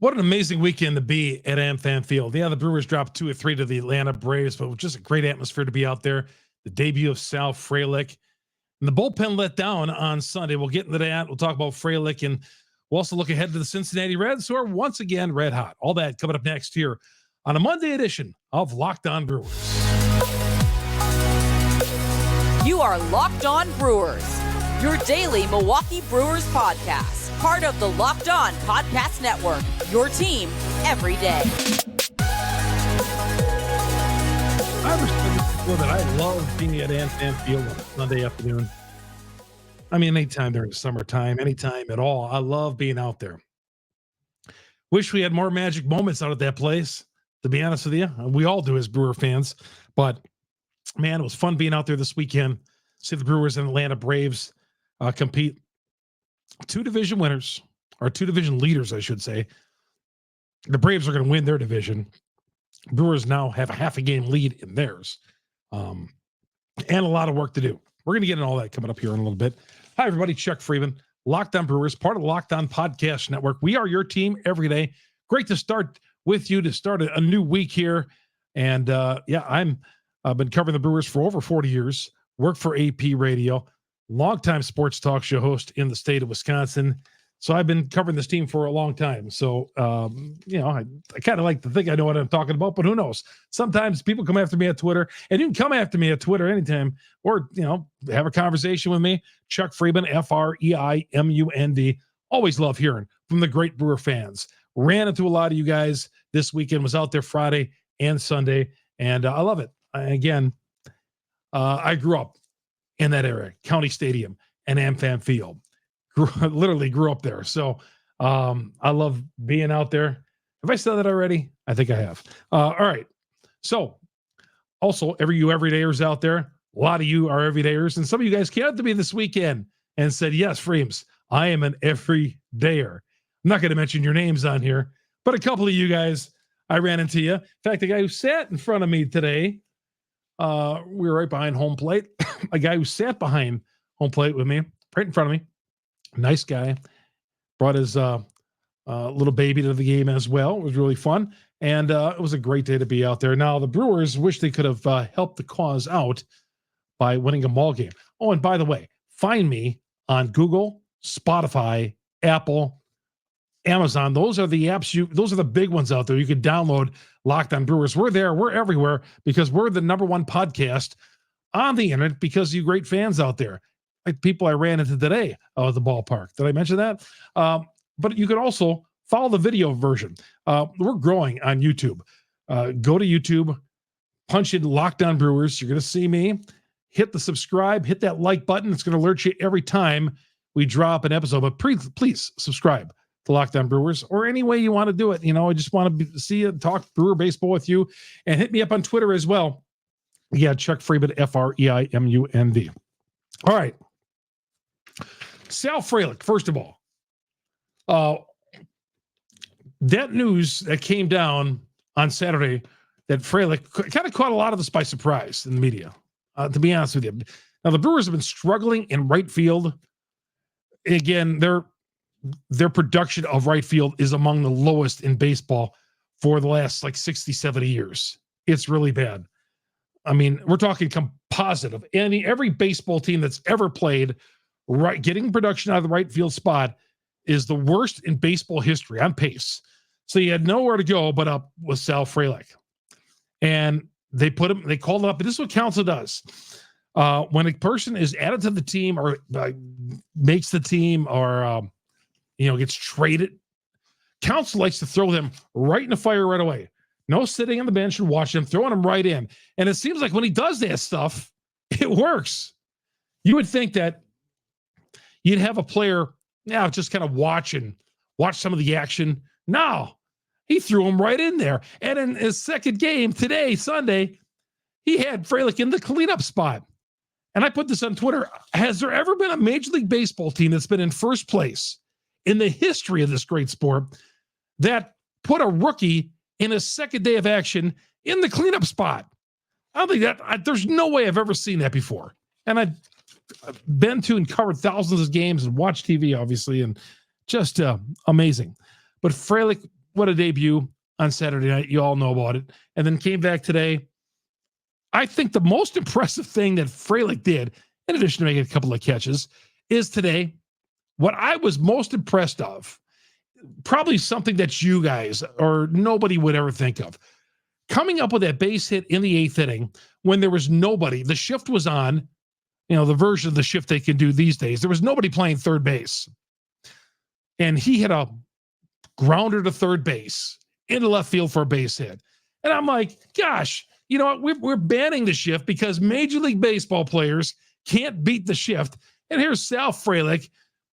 What an amazing weekend to be at AmFam Field. Yeah, the Brewers dropped 2-3 to the Atlanta Braves, but just a great atmosphere to be out there. The debut of Sal Frelick. And the bullpen let down on Sunday. We'll get into that. We'll talk about Frelick, and we'll also look ahead to the Cincinnati Reds, who are once again red hot. All that coming up next here on a Monday edition of Locked On Brewers. You are Locked On Brewers, your daily Milwaukee Brewers podcast. Part of the Locked On Podcast Network, your team every day. I respect before that I love being at AmFam Field on a Sunday afternoon. I mean, anytime during the summertime, anytime at all. I love being out there. Wish we had more magic moments out at that place, to be honest with you. We all do as Brewer fans. But, man, it was fun being out there this weekend. See the Brewers and Atlanta Braves compete. Two division winners, or two division leaders, I should say. The Braves are going to win their division. Brewers now have a half a game lead in theirs. And a lot of work to do. We're going to get into all that coming up here in a little bit. Hi, everybody. Chuck Freeman, Locked On Brewers, part of the Locked On Podcast Network. We are your team every day. Great to start with you to start a new week here. And I've been covering the Brewers for over 40 years. Worked for AP Radio. Longtime sports talk show host in the state of Wisconsin. So I've been covering this team for a long time. So, I kind of like to think I know what I'm talking about, but who knows? Sometimes people come after me at Twitter, and you can come after me at Twitter anytime, or, have a conversation with me. Chuck Freeman, Freimund. Always love hearing from the great Brewer fans. Ran into a lot of you guys this weekend, was out there Friday and Sunday, and I love it. I grew up in that area, County Stadium and AmFam Field. Literally grew up there. So I love being out there. Have I said that already? I think I have. All right. So also, everydayers out there, a lot of you are everydayers, and some of you guys came up to me this weekend and said, yes, Freems, I am an everydayer. I'm not going to mention your names on here, but a couple of you guys, I ran into you. In fact, the guy who sat in front of me today, we were right behind home plate. A guy who sat behind home plate with me, right in front of me. Nice guy. Brought his little baby to the game as well. It was really fun. And it was a great day to be out there. Now, the Brewers wish they could have helped the cause out by winning a ball game. Oh, and by the way, find me on Google, Spotify, Apple, Amazon. Those are the apps those are the big ones out there. You can download Locked On Brewers. We're there. We're everywhere because we're the number one podcast on the internet because you great fans out there. Like people I ran into today at the ballpark. Did I mention that? But you can also follow the video version. We're growing on YouTube. Go to YouTube, punch in Locked On Brewers. You're going to see me. Hit the subscribe. Hit that like button. It's going to alert you every time we drop an episode. But please subscribe to Locked On Brewers or any way you want to do it. I just want to see you, talk Brewer baseball with you, and hit me up on Twitter as well. Yeah, Chuck Freeman, Freimund. All right. Sal Frelick, first of all, that news that came down on Saturday that Frelick kind of caught a lot of us by surprise in the media, to be honest with you. Now, the Brewers have been struggling in right field. Again, their production of right field is among the lowest in baseball for the last 60, 70 years. It's really bad. I mean, we're talking composite of every baseball team that's ever played. Right, getting production out of the right field spot is the worst in baseball history on pace. So you had nowhere to go but up with Sal Frelick. And they called him up. And this is what council does. When a person is added to the team or makes the team or, gets traded, council likes to throw them right in the fire right away. No sitting on the bench and watching him, throwing him right in. And it seems like when he does that stuff, it works. You would think that you'd have a player just kind of watch some of the action. No, he threw him right in there. And in his second game today, Sunday, he had Frelick in the cleanup spot. And I put this on Twitter. Has there ever been a Major League Baseball team that's been in first place in the history of this great sport that put a rookie in his second day of action in the cleanup spot? I don't think there's no way I've ever seen that before. And I've been to and covered thousands of games and watched TV, obviously, and just amazing. But Frelick what a debut on Saturday night. You all know about it. And then came back today. I think the most impressive thing that Frelick did, in addition to making a couple of catches, is today, what I was most impressed of, probably something that you guys or nobody would ever think of. Coming up with that base hit in the 8th inning when there was nobody, the shift was on, the version of the shift they can do these days. There was nobody playing third base. And he hit a grounder to third base into left field for a base hit. And I'm like, gosh, you know what? We're banning the shift because Major League Baseball players can't beat the shift. And here's Sal Frelick,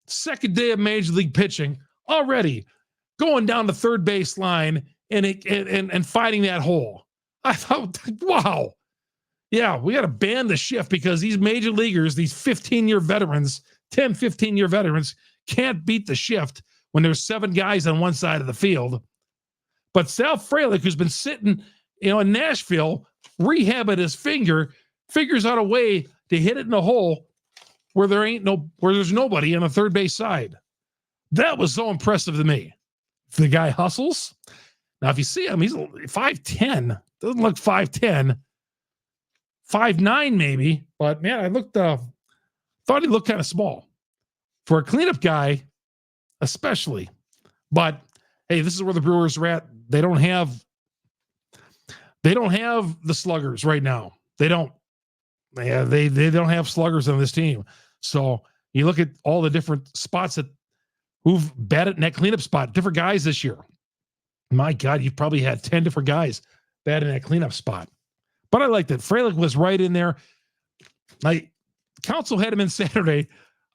second day of Major League pitching, already going down the third base line and fighting that hole. I thought, wow. Yeah, we got to ban the shift because these major leaguers, these 15-year veterans, 10, 15-year veterans, can't beat the shift when there's 7 guys on one side of the field. But Sal Frelick, who's been sitting, in Nashville, rehabbing his finger, figures out a way to hit it in a hole where there's nobody on the third base side. That was so impressive to me. The guy hustles. Now, if you see him, he's 5'10". Doesn't look 5'10". 5'9" maybe, but man, I thought he looked kind of small for a cleanup guy, especially. But hey, this is where the Brewers are at. They don't have the sluggers right now. They don't. Yeah, they don't have sluggers on this team. So you look at all the different spots who've batted in that cleanup spot, different guys this year. My God, you've probably had 10 different guys batting in that cleanup spot. But I liked it. Frelick was right in there. Like, Council had him in Saturday.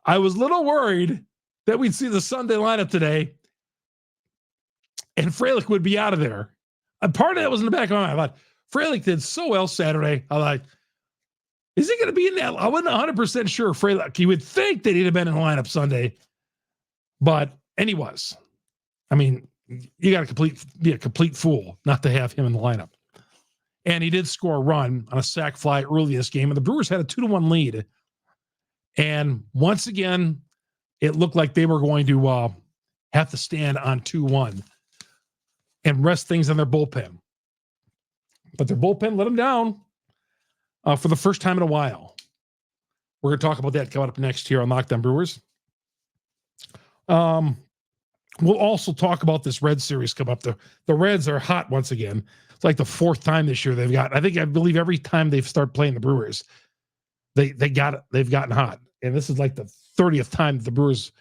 I was a little worried that we'd see the Sunday lineup today and Frelick would be out of there. And part of that was in the back of my mind. I thought, Frelick did so well Saturday. I like, is he going to be in that? I wasn't 100% sure Frelick. You would think that he'd have been in the lineup Sunday, and he was. I mean, you got to be a complete fool not to have him in the lineup. And he did score a run on a sac fly early this game, and the Brewers had a 2-1 lead. And once again, it looked like they were going to have to stand on 2-1 and rest things on their bullpen. But their bullpen let them down for the first time in a while. We're going to talk about that coming up next here on Locked On Brewers. We'll also talk about this Red series come up. The Reds are hot once again. It's like the 4th time this year I believe every time they've started playing the Brewers, they've gotten hot. And this is like the 30th time the Brewers,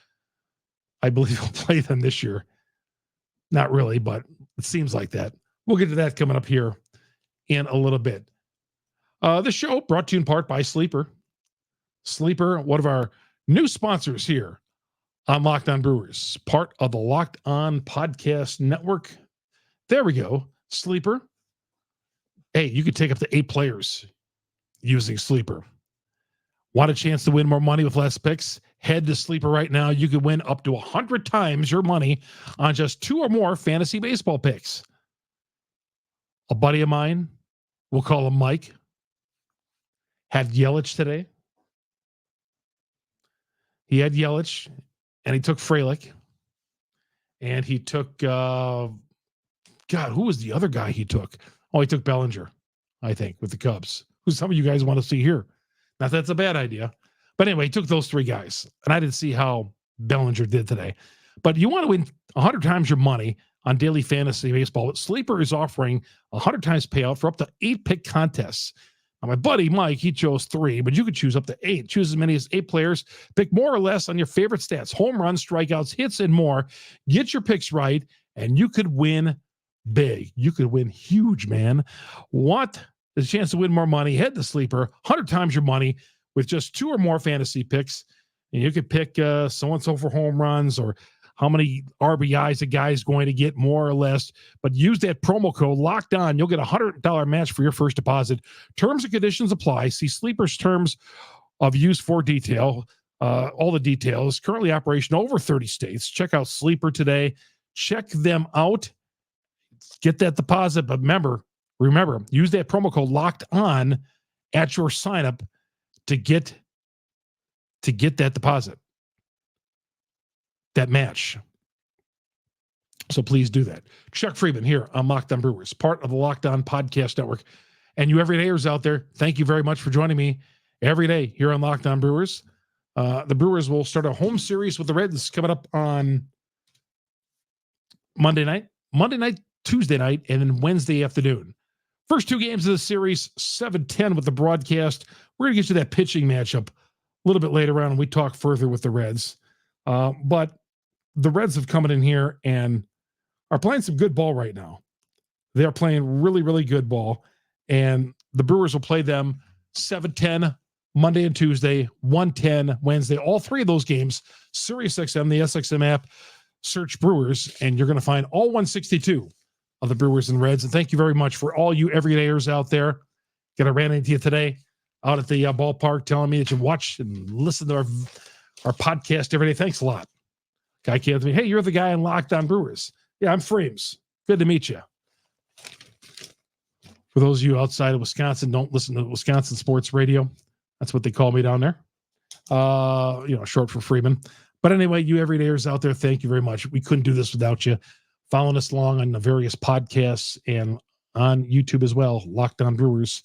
I believe, will play them this year. Not really, but it seems like that. We'll get to that coming up here in a little bit. The show brought to you in part by Sleeper. Sleeper, one of our new sponsors here on Locked On Brewers, part of the Locked On Podcast Network. There we go. Sleeper. Hey, you could take up to 8 players using Sleeper. Want a chance to win more money with less picks? Head to Sleeper right now. You could win up to 100 times your money on just 2 or more fantasy baseball picks. A buddy of mine, we'll call him Mike, had Yelich today. He had Yelich, and he took Frelick, and he took, God, who was the other guy he took? Oh, he took Bellinger, I think, with the Cubs, who some of you guys want to see here. Not that that's a bad idea. But anyway, he took those 3 guys, and I didn't see how Bellinger did today. But you want to win 100 times your money on daily fantasy baseball. Sleeper is offering 100 times payout for up to 8 pick contests. Now, my buddy Mike, he chose 3, but you could choose up to 8. Choose as many as 8 players. Pick more or less on your favorite stats: home runs, strikeouts, hits, and more. Get your picks right, and you could win big. You could win huge, man. Want the chance to win more money? Head to Sleeper. 100 times your money with just 2 or more fantasy picks. And you could pick so-and-so for home runs or how many RBIs a guy's going to get, more or less. But use that promo code Locked On. You'll get a $100 match for your first deposit. Terms and conditions apply. See Sleeper's terms of use for detail. All the details. Currently operation over 30 states. Check out Sleeper today. Check them out. Get that deposit. But remember, use that promo code Locked On at your sign-up to get that deposit. That match. So please do that. Chuck Freeman here on Locked On Brewers, part of the Locked On Podcast Network. And you everydayers out there, thank you very much for joining me every day here on Locked On Brewers. The Brewers will start a home series with the Reds coming up on Monday night, Tuesday night, and then Wednesday afternoon. First two games of the series, 7-10 with the broadcast. We're going to get you that pitching matchup a little bit later on when we talk further with the Reds. But the Reds have come in here and are playing some good ball right now. They're playing really, really good ball. And the Brewers will play them 7-10 Monday and Tuesday, 1-10 Wednesday. All three of those games, SiriusXM, the SXM app, search Brewers, and you're going to find all 162 of the Brewers and Reds. And thank you very much for all you everydayers out there. I ran into you today out at the ballpark telling me that you watch and listen to our podcast every day. Thanks a lot. Guy came to me, hey, you're the guy on Locked On Brewers. Yeah, I'm Frames. Good to meet you. For those of you outside of Wisconsin, don't listen to Wisconsin sports radio. That's what they call me down there. Short for Freeman. But anyway, you everydayers out there, thank you very much. We couldn't do this without you. Following us along on the various podcasts and on YouTube as well, Locked On Brewers.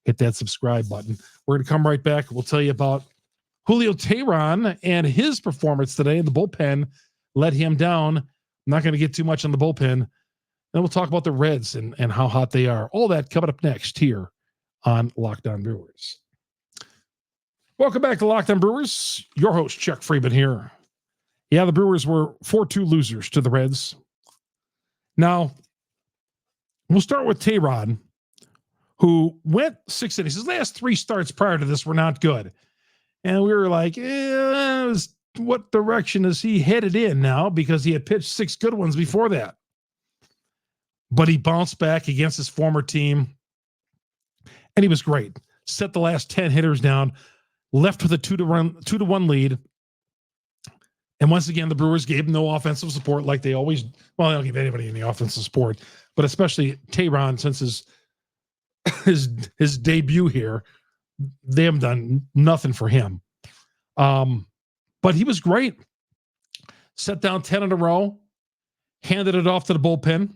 Hit that subscribe button. We're going to come right back. We'll tell you about Julio Teheran and his performance today. The bullpen let him down. I'm not going to get too much on the bullpen. Then we'll talk about the Reds and how hot they are. All that coming up next here on Locked On Brewers. Welcome back to Locked On Brewers. Your host, Chuck Freeman here. Yeah, the Brewers were 4-2 losers to the Reds. Now, we'll start with Teheran, who went 6 innings. His last 3 starts prior to this were not good. And we were like, what direction is he headed in now? Because he had pitched 6 good ones before that. But he bounced back against his former team. And he was great. Set the last 10 hitters down. Left with a 2-1 lead. And once again, the Brewers gave him no offensive support like they always, well, they don't give anybody any offensive support, but especially Teheran, since his debut here, they haven't done nothing for him. But he was great. Set down 10 in a row, handed it off to the bullpen.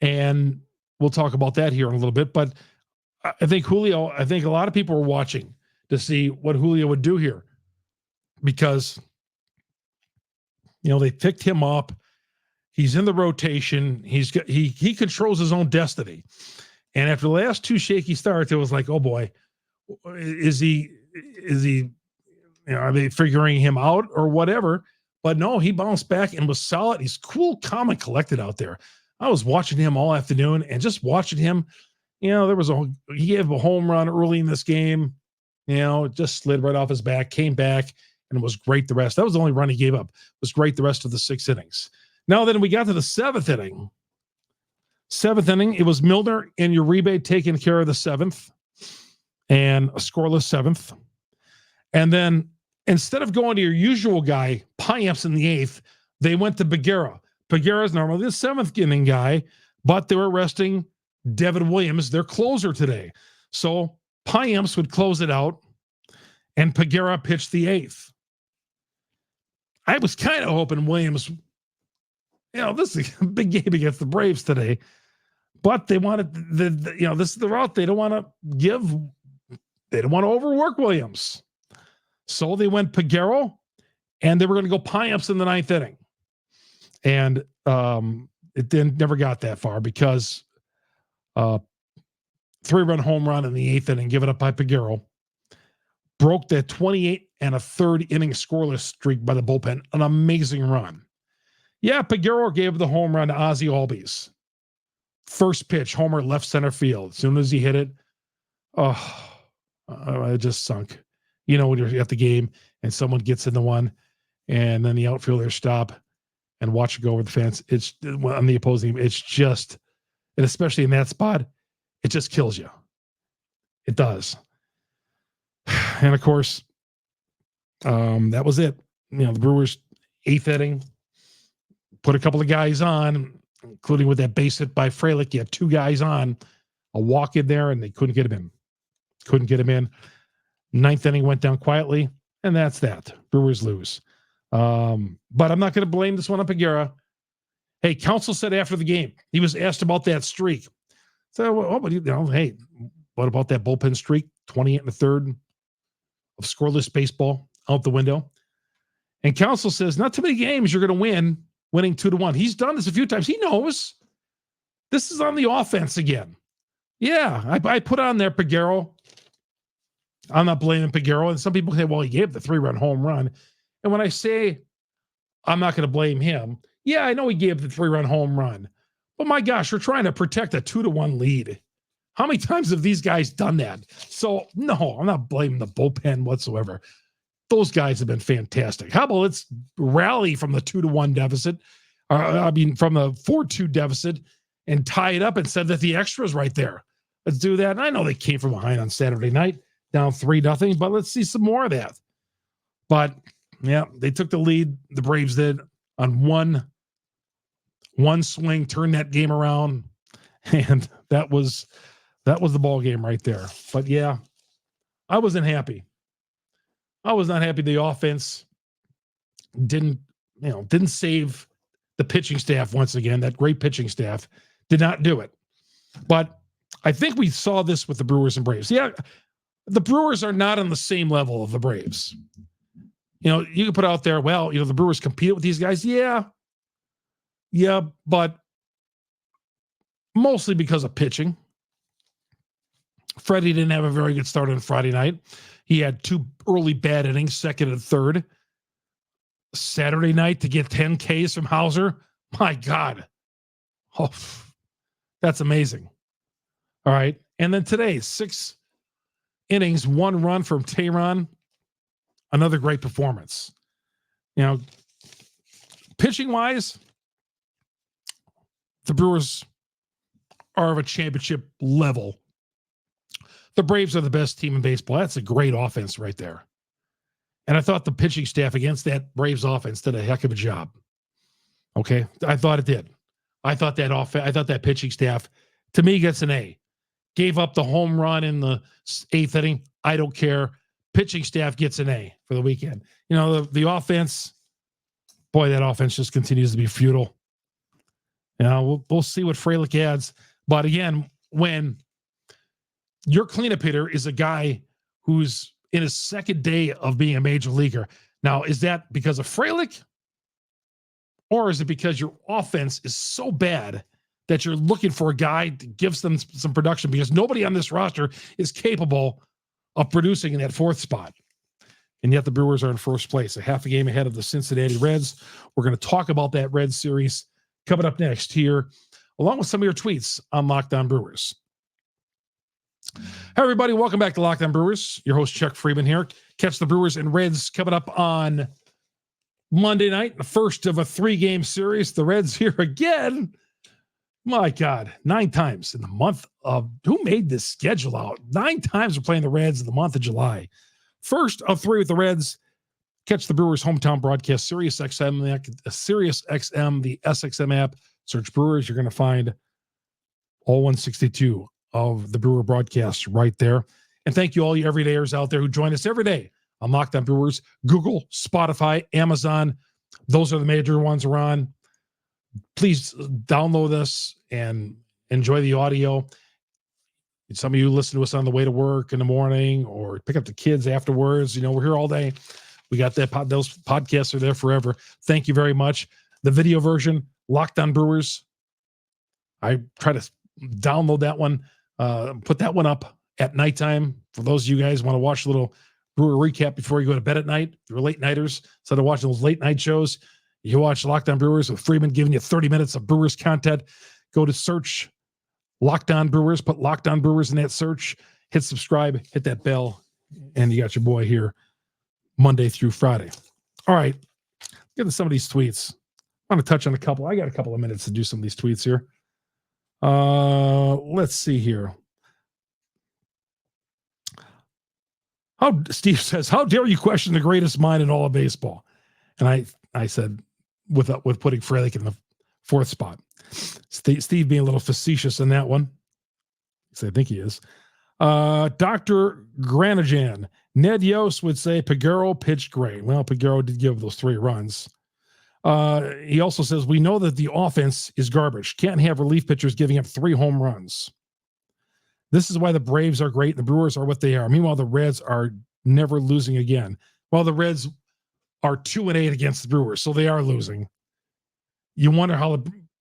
And we'll talk about that here in a little bit. But I think a lot of people were watching to see what Julio would do here, because, they picked him up. He's in the rotation. He controls his own destiny. And after the last 2 shaky starts, it was like, oh boy, is he, are they figuring him out or whatever? But no, he bounced back and was solid. He's cool, calm, and collected out there. I was watching him all afternoon and just watching him. He gave a home run early in this game. It just slid right off his back, came back, and was great the rest. That was the only run he gave up. It was great the rest of the 6 innings. Now then we got to the 7th inning. 7th inning, it was Milner and Uribe taking care of the 7th, and a scoreless 7th. And then instead of going to your usual guy, Payamps in the 8th, they went to Peguero. Peguero is normally the 7th inning guy, but they were resting Devin Williams, their closer today. So Payamps would close it out, and Peguero pitched the 8th. I was kind of hoping Williams, this is a big game against the Braves today, but they wanted this is the route. They don't want to overwork Williams. So they went Peguero, and they were going to go Payamps in the 9th inning. And it never got that far because 3-run home run in the 8th inning, given up by Peguero, broke that 28 1/3 inning scoreless streak by the bullpen. An amazing run. Yeah, Peguero gave the home run to Ozzie Albies. First pitch, homer left center field. As soon as he hit it, it just sunk. When you're at the game and someone gets into one, and then the outfielders stop and watch it go over the fence. It's on the opposing. It's just, and especially in that spot, it just kills you. It does. And of course, that was it. The Brewers 8th inning put a couple of guys on, including with that base hit by Frelick. You had 2 guys on, a walk in there, and they couldn't get him in. 9th inning went down quietly, and that's that. Brewers lose. But I'm not going to blame this one on Peguero. Hey, Counsell said after the game, he was asked about that streak. So, hey, what about that bullpen streak? 28 and a third of scoreless baseball out the window. And Counsell says, not too many games you're going to winning 2-1. He's done this a few times. He knows this is on the offense again. Yeah, I put on there Peguero. I'm not blaming Peguero. And some people say, well, he gave the 3-run home run. And when I say I'm not going to blame him, yeah, I know he gave the 3-run home run. But my gosh, we're trying to protect a 2-1 lead. How many times have these guys done that? So, no, I'm not blaming the bullpen whatsoever. Those guys have been fantastic. How about let's rally from the 2-1 deficit, from the 4-2 deficit, and tie it up and said that the extra's right there. Let's do that. And I know they came from behind on Saturday night, down 3-0, but let's see some more of that. But, yeah, they took the lead, the Braves did, on one swing, turned that game around, and that was the ball game right there. But, yeah, I wasn't happy. I was not happy the offense didn't save the pitching staff once again. That great pitching staff did not do it. But I think we saw this with the Brewers and Braves. Yeah, the Brewers are not on the same level of the Braves. You can put out there, well, the Brewers competed with these guys. Yeah, but mostly because of pitching. Freddie didn't have a very good start on Friday night. He had 2 early bad innings, second and third. Saturday night to get 10 Ks from Hauser. My God. Oh, that's amazing. All right. And then today, 6 innings, 1 run from Tehran. Another great performance. Pitching-wise, the Brewers are of a championship level. The Braves are the best team in baseball. That's a great offense right there. And I thought the pitching staff against that Braves offense did a heck of a job. Okay? I thought it did. I thought that pitching staff, to me, gets an A. Gave up the home run in the 8th inning. I don't care. Pitching staff gets an A for the weekend. The offense, boy, that offense just continues to be futile. We'll see what Frelick adds. But again, when your cleanup hitter is a guy who's in his second day of being a major leaguer. Now, is that because of Frelick? Or is it because your offense is so bad that you're looking for a guy to give them some production? Because nobody on this roster is capable of producing in that 4th spot. And yet the Brewers are in first place, a half a game ahead of the Cincinnati Reds. We're going to talk about that Reds series coming up next here, along with some of your tweets on Locked On Brewers. Hey, everybody. Welcome back to Locked On Brewers. Your host, Chuck Freeman here. Catch the Brewers and Reds coming up on Monday night, the first of a 3-game series. The Reds here again. My God, 9 times in the month of... Who made this schedule out? 9 times we're playing the Reds in the month of July. First of 3 with the Reds. Catch the Brewers' hometown broadcast, Sirius XM, the SXM app. Search Brewers. You're going to find all 162 of the Brewer broadcast right there. And thank you all you everydayers out there who join us every day on Locked On Brewers. Google, Spotify, Amazon. Those are the major ones we're on. Please download this and enjoy the audio. Some of you listen to us on the way to work in the morning or pick up the kids afterwards. We're here all day. We got those podcasts are there forever. Thank you very much. The video version, Locked On Brewers. I try to download that one. Put that one up at nighttime for those of you guys who want to watch a little Brewer recap before you go to bed at night. If you're late nighters, instead of watching those late night shows, you watch Locked On Brewers with Freeman giving you 30 minutes of Brewers content. Go to search Locked On Brewers, put Locked On Brewers in that search, hit subscribe, hit that bell, and you got your boy here Monday through Friday. All right, get to some of these tweets. I want to touch on a couple. I got a couple of minutes to do some of these tweets here. Let's see here. Steve says, how dare you question the greatest mind in all of baseball? And I said, with putting Frelick in the 4th spot. Steve being a little facetious in that one. I think he is. Dr. Granajan, Ned Yost would say Peguero pitched great. Well, Peguero did give those 3 runs. He also says, we know that the offense is garbage. Can't have relief pitchers giving up 3 home runs. This is why the Braves are great. The Brewers are what they are. Meanwhile, the Reds are never losing again. Well, the Reds are 2-8 against the Brewers, so they are losing. You wonder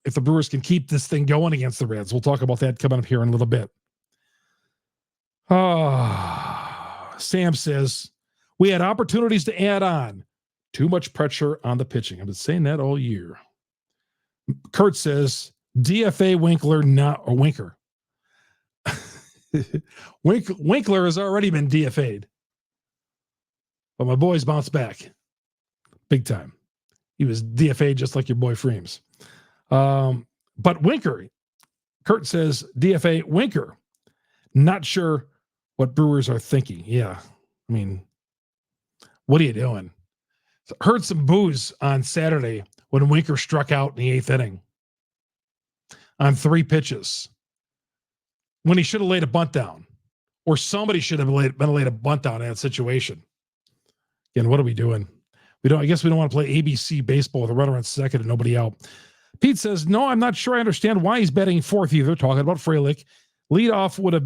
if the Brewers can keep this thing going against the Reds. We'll talk about that coming up here in a little bit. Sam says, we had opportunities to add on. Too much pressure on the pitching. I've been saying that all year. Kurt says, DFA Winkler, not a Winker. Winkler has already been DFA'd. But my boys bounced back. Big time. He was DFA'd just like your boy Freems. But Winker, Kurt says, DFA Winker. Not sure what Brewers are thinking. Yeah. I mean, what are you doing? Heard some boos on Saturday when Winker struck out in the 8th inning on 3 pitches when he should have laid a bunt down, or somebody should have laid a bunt down in that situation. Again, what are we doing? I guess we don't want to play ABC baseball with a runner on second and nobody out. Pete says, no, I'm not sure I understand why he's batting 4th either. Talking about Frelick. Leadoff would have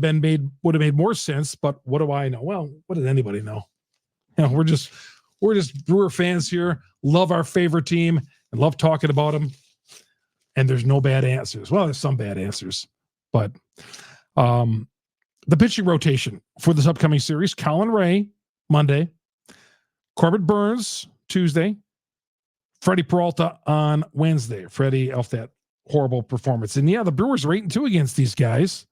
made more sense, but what do I know? Well, what does anybody know? We're just Brewer fans here, love our favorite team and love talking about them. And there's no bad answers. Well, there's some bad answers, but the pitching rotation for this upcoming series: Colin Ray, Monday, Corbett Burns, Tuesday, Freddie Peralta on Wednesday. Freddie off that horrible performance. And yeah, the Brewers are 8-2 against these guys,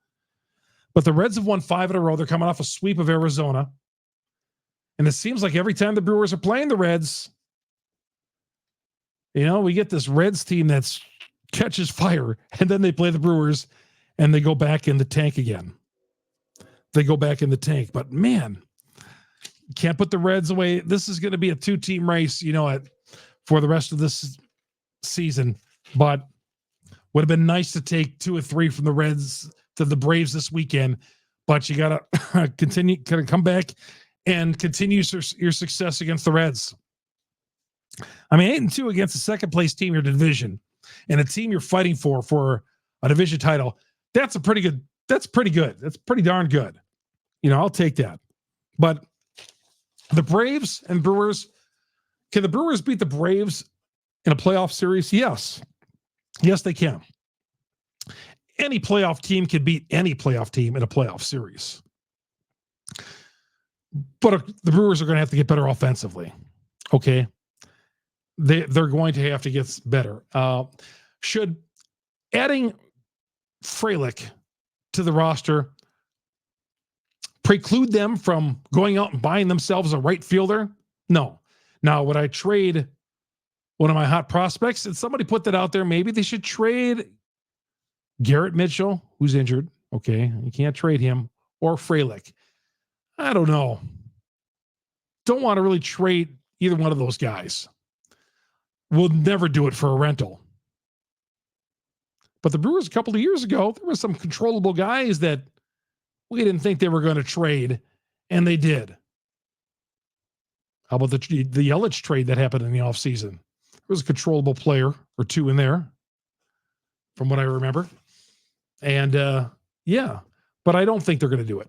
but the Reds have won 5 in a row. They're coming off a sweep of Arizona. And it seems like every time the Brewers are playing the Reds, we get this Reds team that catches fire, and then they play the Brewers, and they go back in the tank again. But man, can't put the Reds away. This is going to be a 2-team race, for the rest of this season. But would have been nice to take 2 or 3 from the Reds to the Braves this weekend. But you got to continue, come back and continue your success against the Reds. I mean, 8-2 against the second place team in your division and a team you're fighting for a division title. That's pretty good. That's pretty darn good. I'll take that. But the Braves and Brewers, can the Brewers beat the Braves in a playoff series? Yes. Yes, they can. Any playoff team can beat any playoff team in a playoff series. But the Brewers are going to have to get better offensively. Okay. They're going to have to get better. Should adding Frelick to the roster preclude them from going out and buying themselves a right fielder? No. Now, would I trade one of my hot prospects? And somebody put that out there. Maybe they should trade Garrett Mitchell, who's injured. Okay. You can't trade him, or Frelick. I don't know. Don't want to really trade either one of those guys. We'll never do it for a rental. But the Brewers a couple of years ago, there were some controllable guys that we didn't think they were going to trade, and they did. How about the Yelich trade that happened in the offseason? There was a controllable player or 2 in there, from what I remember. And, yeah, but I don't think they're going to do it.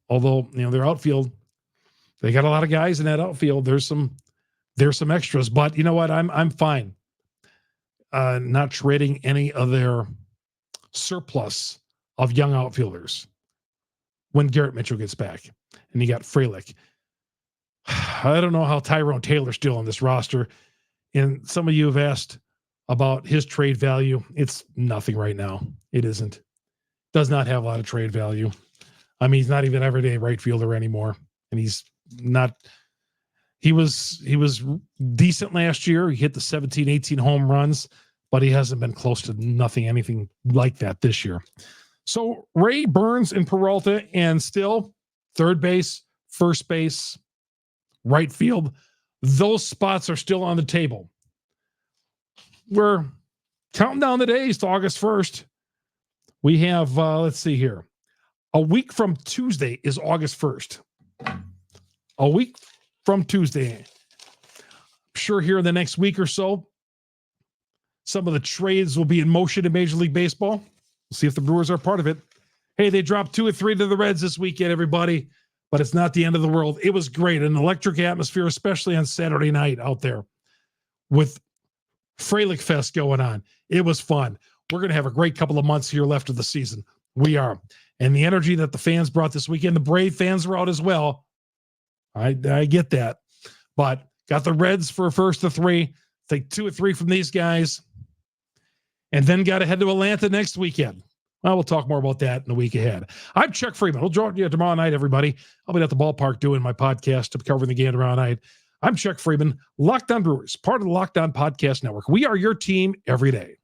Although, their outfield, they got a lot of guys in that outfield. There's some extras, but you know what? I'm fine. Not trading any of their surplus of young outfielders when Garrett Mitchell gets back. And you got Frelick. I don't know how Tyrone Taylor's still on this roster. And some of you have asked about his trade value. It's nothing right now. It isn't. Does not have a lot of trade value. I mean, he's not even everyday right fielder anymore. And he's not, he was decent last year. He hit the 17, 18 home runs, but he hasn't been close to anything like that this year. So Ray, Burns, and Peralta, and still third base, first base, right field, those spots are still on the table. We're counting down the days to August 1st. We have, let's see here, A week from Tuesday is August 1st. A week from Tuesday. I'm sure here in the next week or so, some of the trades will be in motion in Major League Baseball. We'll see if the Brewers are part of it. Hey, they dropped 2 or 3 to the Reds this weekend, everybody, but it's not the end of the world. It was great. An electric atmosphere, especially on Saturday night out there with Frelick Fest going on. It was fun. We're going to have a great couple of months here left of the season. We are. And the energy that the fans brought this weekend, the Brave fans were out as well. I get that. But got the Reds for a first of 3. Take 2 or 3 from these guys. And then got to head to Atlanta next weekend. Well, we'll talk more about that in the week ahead. I'm Chuck Freeman. We'll join you tomorrow night, everybody. I'll be at the ballpark doing my podcast to cover the game tomorrow night. I'm Chuck Freeman, Locked On Brewers, part of the Locked On Podcast Network. We are your team every day.